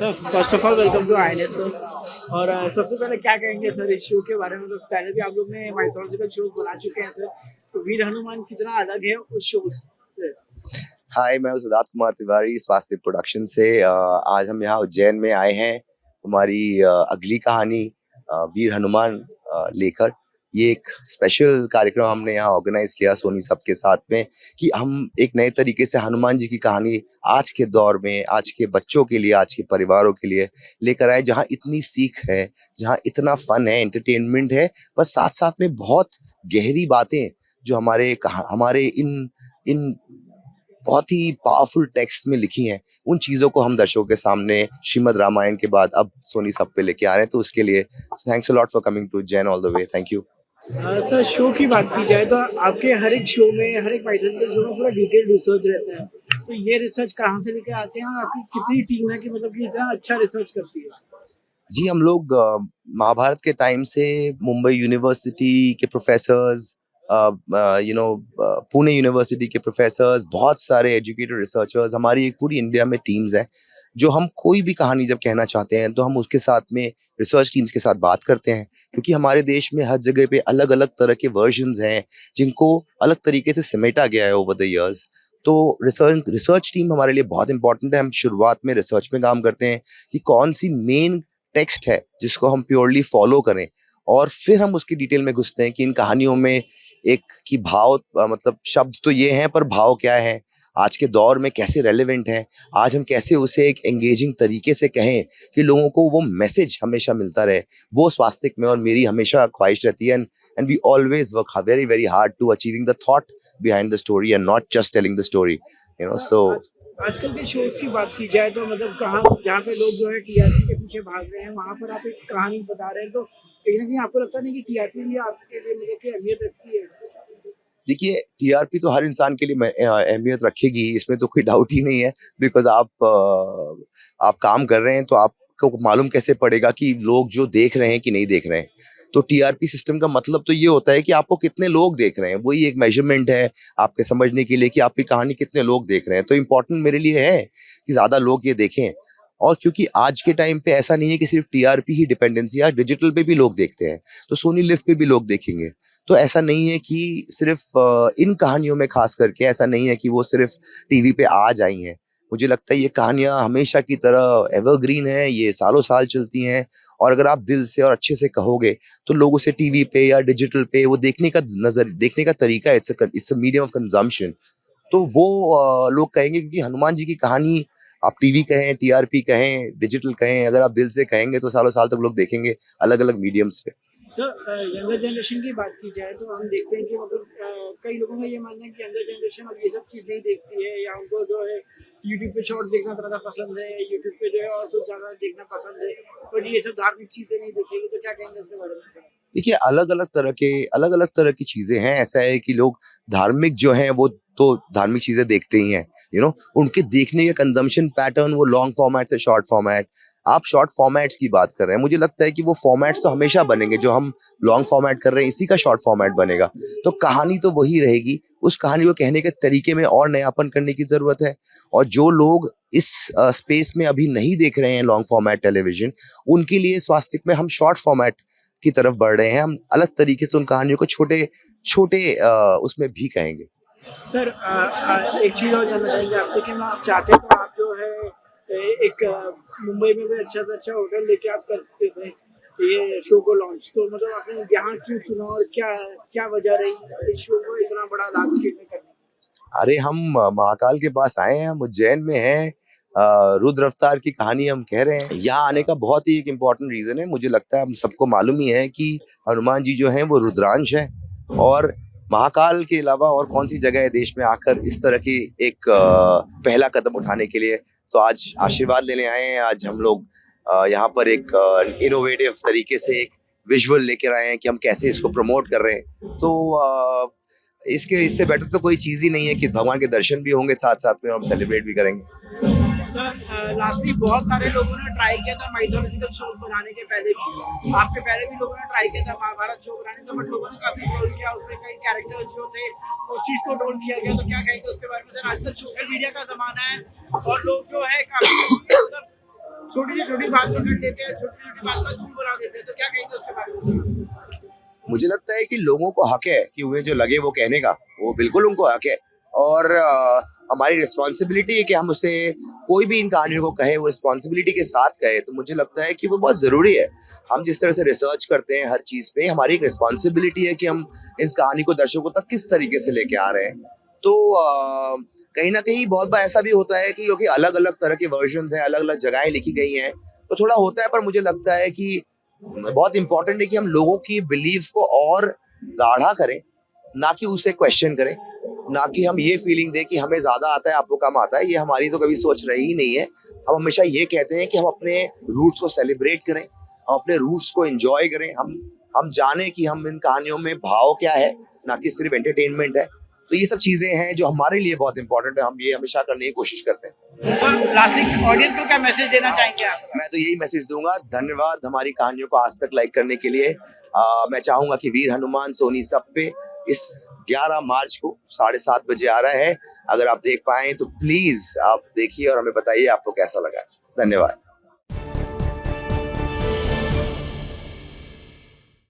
Sir first of all welcome to INS sir. और सबसे पहले क्या कहेंगे सर इस शो के बारे में? तो पहले भी आप लोग ने माइथोलॉजिकल शोज बना चुके हैं सर, तो वीर हनुमान कितना अलग है उस शो से? हाय, मैं हूँ सिद्धार्थ कुमार तिवारी स्वास्थ्य प्रोडक्शन से। आज हम यहाँ उज्जैन में आए हैं हमारी अगली कहानी वीर हनुमान लेकर। ये एक स्पेशल कार्यक्रम हमने यहाँ ऑर्गेनाइज किया सोनी सब के साथ में कि हम एक नए तरीके से हनुमान जी की कहानी आज के दौर में, आज के बच्चों के लिए, आज के परिवारों के लिए लेकर आए, जहाँ इतनी सीख है, जहाँ इतना फन है, एंटरटेनमेंट है, पर साथ साथ में बहुत गहरी बातें जो हमारे इन इन बहुत ही पावरफुल टेक्स्ट में लिखी हैं, उन चीज़ों को हम दर्शकों के सामने श्रीमद् रामायण के बाद अब सोनी सब पे लेके आ रहे हैं। तो उसके लिए thanks a lot for coming to Ujjain all the way. Thank you. Sir show की बात की जाए तो आपके हर एक शो में, हर एक माइथोलॉजिकल शो में पूरा डिटेल रिसर्च रहता है, तो ये रिसर्च कहाँ से लेके आते हैं? आपकी कितनी टीम है कि मतलब कि इतना अच्छा रिसर्च करती है? जी, हम लोग महाभारत के टाइम से मुंबई यूनिवर्सिटी के प्रोफेसर्स, पुणे यूनिवर्सिटी के प्रोफेसर्स, बहुत सारे एजुकेटेड रिसर्चर्स, हमारी एक पूरी इंडिया में टीम्स हैं जो हम कोई भी कहानी जब कहना चाहते हैं तो हम उसके साथ में रिसर्च टीम्स के साथ बात करते हैं, क्योंकि हमारे देश में हर जगह पे अलग अलग तरह के वर्जन्स हैं जिनको अलग तरीके से समेटा गया है ओवर द इयर्स। तो रिसर्च टीम हमारे लिए बहुत इंपॉर्टेंट है। हम शुरुआत में रिसर्च में काम करते हैं कि कौन सी मेन टेक्स्ट है जिसको हम प्योरली फॉलो करें, और फिर हम उसकी डिटेल में घुसते हैं कि इन कहानियों में एक की भाव, मतलब शब्द तो ये हैं पर भाव क्या है, आज के दौर में कैसे रेलेवेंट है, आज हम कैसे उसे एक एंगेजिंग तरीके से कहें कि लोगों को वो मैसेज हमेशा मिलता रहे। वो स्वास्तिक में और मेरी हमेशा ख्वाहिश रहती है, and we always work very very hard to achieving the thought behind the story and not just telling the story, so. आजकल के शोज की बात की जाए तो मतलब कहाँ, जहाँ पे लोग जो है टीआरपी के पीछे भाग रहे हैं, वहाँ पर आप एक कहानी बता रहे हैं, तो कहीं ना कहीं आपको लगता नहीं कि टीआरपी भी आपके लिए मतलब कि अहमियत रखती है? देखिए, टीआरपी तो हर इंसान के लिए अहमियत रखेगी, इसमें तो कोई डाउट ही नहीं है। बिकॉज आप काम कर रहे हैं तो आपको मालूम कैसे पड़ेगा कि लोग जो देख रहे हैं कि नहीं देख रहे हैं। तो टीआरपी सिस्टम का मतलब तो ये होता है कि आपको कितने लोग देख रहे हैं, वही एक मेजरमेंट है आपके समझने के लिए कि आपकी कहानी कितने लोग देख रहे हैं। तो इम्पोर्टेंट मेरे लिए है कि ज्यादा लोग ये देखें, और क्योंकि आज के टाइम पे ऐसा नहीं है कि सिर्फ टीआरपी ही डिपेंडेंसी है, डिजिटल पे भी लोग देखते हैं, तो सोनी लिव पे भी लोग देखेंगे। तो ऐसा नहीं है कि सिर्फ इन कहानियों में खास करके ऐसा नहीं है कि वो सिर्फ टीवी पे आज आई हैं। मुझे लगता है ये कहानियां हमेशा की तरह एवरग्रीन है, ये सालों साल चलती हैं, और अगर आप दिल से और अच्छे से कहोगे तो लोग उसे टीवी पे या डिजिटल पे वो देखने का तरीका, it's a medium of consumption. तो वो लोग कहेंगे, क्योंकि हनुमान जी की कहानी आप टीवी कहें, टीआरपी कहें, डिजिटल कहें, अगर आप दिल से कहेंगे तो सालों साल तक लोग देखेंगे अलग अलग मीडियम्स पे। सर यंगर जनरेशन की बात की जाए तो हम देखते हैं कि मतलब कई लोगों का ये मानना है कि यंगर जनरेशन अब ये सब चीज़ नहीं देखती है, या उनको जो है यूट्यूब पे शॉर्ट देखना ज़्यादा पसंद है, यूट्यूब पे जो है और कुछ ज़्यादा देखना पसंद है, बट ये सब धार्मिक चीज़ें नहीं देखेगी। तो क्या कहेंगे उसके बारे में? देखिए, अलग अलग तरह की चीजें हैं। ऐसा है कि लोग धार्मिक जो हैं वो तो धार्मिक चीजें देखते ही हैं, उनके देखने का कंजम्पशन पैटर्न वो लॉन्ग फॉर्मेट से शॉर्ट फॉर्मेट। आप शॉर्ट फॉर्मेट्स की बात कर रहे हैं, मुझे लगता है कि वो फॉर्मेट्स तो हमेशा बनेंगे, जो हम लॉन्ग फॉर्मेट कर रहे हैं इसी का शॉर्ट फॉर्मेट बनेगा। तो कहानी तो वही रहेगी, उस कहानी को कहने के तरीके में और नयापन करने की जरूरत है। और जो लोग इस स्पेस में अभी नहीं देख रहे हैं लॉन्ग फॉर्मेट टेलीविजन, उनके लिए स्वास्तिक में हम शॉर्ट फॉर्मेट की तरफ बढ़ रहे हैं। हम अलग तरीके से उन कहानियों को छोटे छोटे उसमें भी कहेंगे। सर एक चीज़ और जानना चाहेंगे आपसे कि मैं आप चाहते तो आप जो है एक मुंबई में भी अच्छा से अच्छा होटल लेके आप कर सकते थे ये शो को लॉन्च, तो मतलब आपने यहाँ क्यों चुना और क्या क्या वजह रही इस शो को इतना बड़ा लार्ज स्केल में करने? अरे, हम महाकाल के पास आए हैं, हम उज्जैन में हैं, रुद्र अवतार की कहानी हम कह रहे हैं। यहाँ आने का बहुत ही एक इम्पोर्टेंट रीजन है। मुझे लगता है हम सबको मालूम ही है कि हनुमान जी जो हैं वो रुद्रांश हैं, और महाकाल के अलावा और कौन सी जगह है देश में आकर इस तरह की एक पहला कदम उठाने के लिए। तो आज आशीर्वाद लेने आए हैं। आज हम लोग यहाँ पर एक इनोवेटिव तरीके से एक विजुअल लेकर आए हैं कि हम कैसे इसको प्रमोट कर रहे हैं। तो इससे बेटर तो कोई चीज़ ही नहीं है कि भगवान के दर्शन भी होंगे साथ साथ में, और हम सेलिब्रेट भी करेंगे। सर लास्टली बहुत सारे लोगों ने ट्राई किया था माइथोलॉजिकल शो बनाने के पहले भी, आपके पहले भी लोगों ने ट्राई किया था महाभारत शो बनाने का, बट लोगों ने काफी ट्रोल किया, उसमें कई कैरेक्टर्स जो थे उस चीज को ट्रोल किया गया। तो क्या कहेंगे उसके बारे में? सर आजकल सोशल मीडिया का जमाना है और लोग जो है काफी मतलब छोटी बात को कर लेते हैं, छोटी छोटी बात को झूठ बना देते हैं, तो क्या कहेंगे उसके बारे में? मुझे लगता है कि लोगों को हक है कि उन्हें जो लगे वो कहने का, वो बिल्कुल उनको हक है। और हमारी रिस्पॉन्सिबिलिटी है कि हम उसे कोई भी इन कहानियों को कहे, वो रिस्पॉन्सिबिलिटी के साथ कहे। तो मुझे लगता है कि वो बहुत ज़रूरी है। हम जिस तरह से रिसर्च करते हैं हर चीज़ पे, हमारी एक रिस्पॉन्सिबिलिटी है कि हम इस कहानी को दर्शकों तक किस तरीके से लेके आ रहे हैं। तो कहीं ना कहीं बहुत बार ऐसा भी होता है कि क्योंकि अलग अलग तरह के वर्जन हैं, अलग अलग जगहें लिखी गई हैं, तो थोड़ा होता है। पर मुझे लगता है कि बहुत इंपॉर्टेंट है कि हम लोगों की बिलीफ को और गाढ़ा करें, ना कि उसे क्वेश्चन करें, ना कि हम ये फीलिंग दें कि हमें ज्यादा आता है आपको कम आता है। ये हमारी तो कभी सोच रही ही नहीं है। हम हमेशा ये कहते हैं कि हम अपने रूट्स को सेलिब्रेट करें, हम अपने रूट्स को एंजॉय करें, हम जाने कि हम इन कहानियों में भाव क्या है, ना कि सिर्फ एंटरटेनमेंट है। तो ये सब चीजें हैं जो हमारे लिए बहुत इंपॉर्टेंट है। हम ये हमेशा करने की कोशिश करते हैं। तो लास्टली ऑडियंस को क्या मैसेज देना चाहेंगे आप? मैं तो यही मैसेज दूंगा, धन्यवाद हमारी कहानियों को आज तक लाइक करने के लिए। मैं चाहूंगा कि वीर हनुमान सोनी सब पे इस 11 मार्च को 7:30 बजे आ रहा है। अगर आप देख पाए तो प्लीज आप देखिए और हमें बताइए आपको कैसा लगा। धन्यवाद।